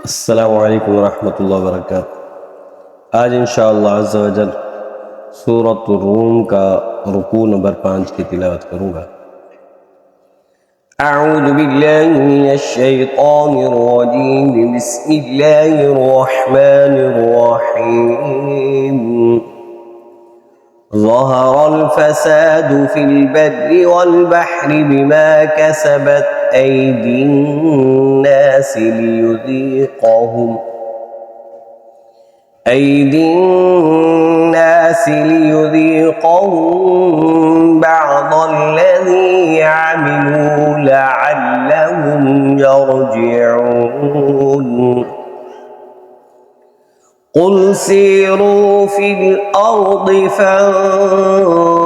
अस्सलामु अलैकुम वरहमतुल्लाहि वबरकातुहू। आज इंशाअल्लाह अज़्ज़ा वजल सूरत रूम का रुकू नंबर 5 की तिलावत करूँगा। अऊज़ु बिल्लाहि मिनश शैतानिर रजीम, बिस्मिल्लाहिर रहमानिर रहीम। ज़हरल फ़सादु फ़िल बर्रि वल बहरि बिमा कसबत अयदिन नास लियुज़ीक़हुम बअदल्लज़ी अमिलू लअल्लहुम यरजिऊन। क़ुल सीरू फ़िल अर्दि फ़ंज़ुरू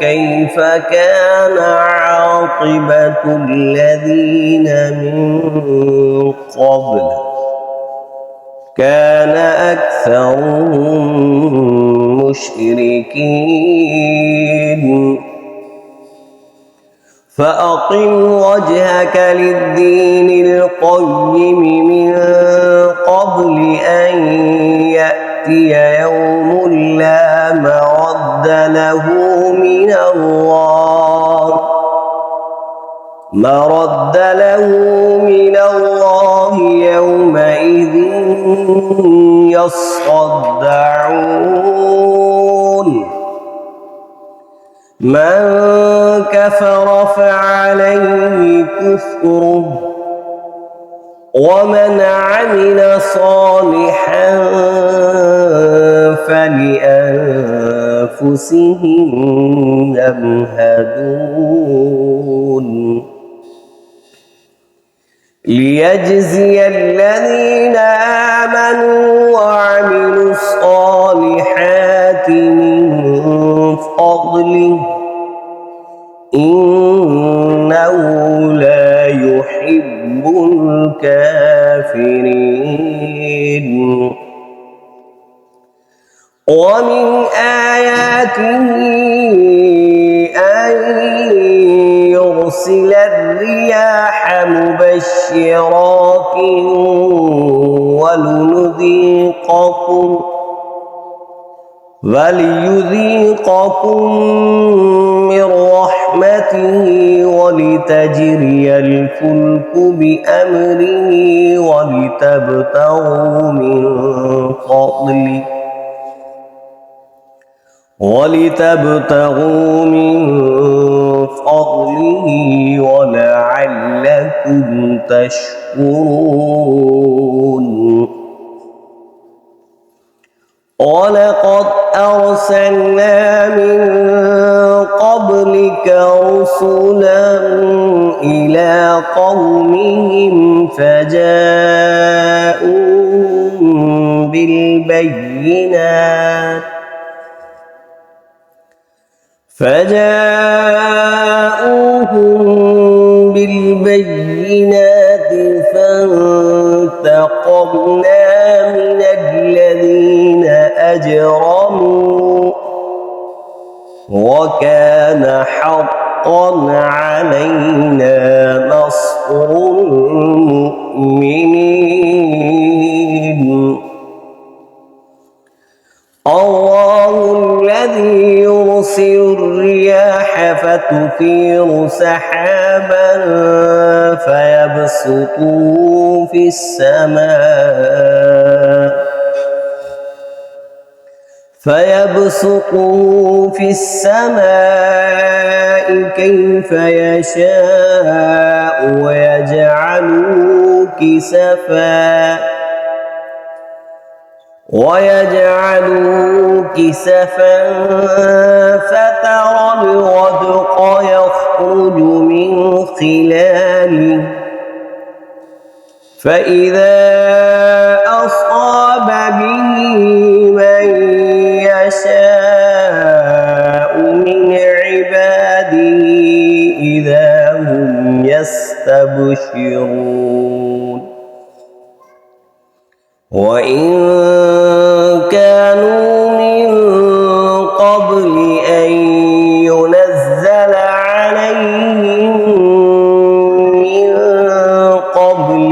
कैफ़ कान आक़िबतुल्लज़ीन मिन क़ब्ल कान अक्सरुहुम मुश्रिकीन। फ़अक़िम वजहक लिद्दीनिल क़य्यिम मिन क़ब्ल अन यअतिय यौमुन ला मरद्द लहू मिनल्लाहि यौमइज़िन यस्सद्दऊन। मन कफ़र फ़अलैहि कुफ़्रुहु वमन अमिल सालिहन फ़लिअन्फ़ुसिहिम यमहदून। लियजज़िय الذين آمنوا وعملوا الصالحات من فضله إنه لا يحب الكافرين। ومن آياته أن يرسل الرياح مبشرات وليذيقكم من رحمته ولتجري الفلك بأمره ولتبتغوا من فضله ولعلكم تشكرون. ولقد أرسلنا من قبلك رسلا إلى قومهم فجاءوهم بالبينات فانتقمنا من الذين أجرموا وكان حقا علينا نصر المؤمنين. الله الذي يرسل الرياح فتثير سحابا فيبسطه في السماء كيف يشاء ويجعله كسفا فترى الودق يخرج من خلاله فإذا أصاب به من يشاء من عباده إذا هم يستبشرون. وإن كانوا من قبل أن ينزل عليهم من قبل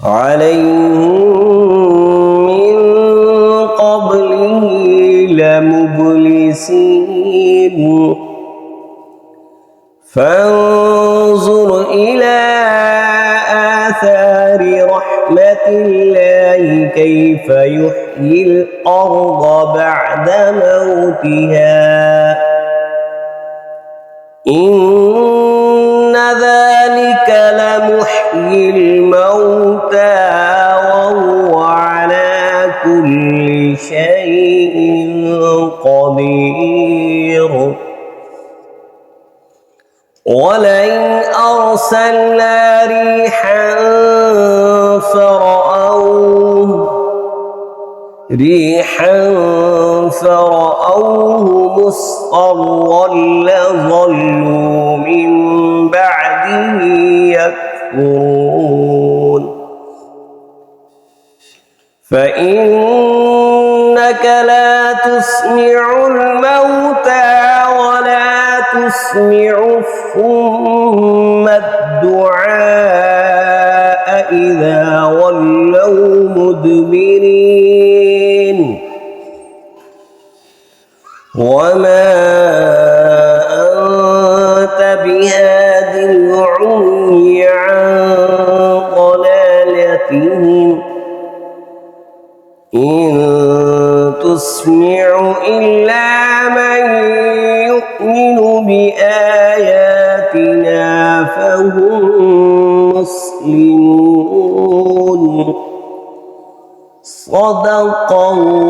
عليهم من قبله لمبلسين فانظر إلى آثار رحمة الله كيف يحيي الأرض بعد موتها إن ذلك لمحيي الموتى وهو على كل شيء قدير ولئن أرسلنا ريحا فرأوه مصفرا لظلوا من بعده يكفرون فإنك لا تسمع الموتى ولا تسمع الصم الدعاء إذا ولوا مدبرين وما أنت بهاد العمي عن ضلالتهم إن تسمع إلا من يؤمن بآياتنا فهم مسلمون صدق الله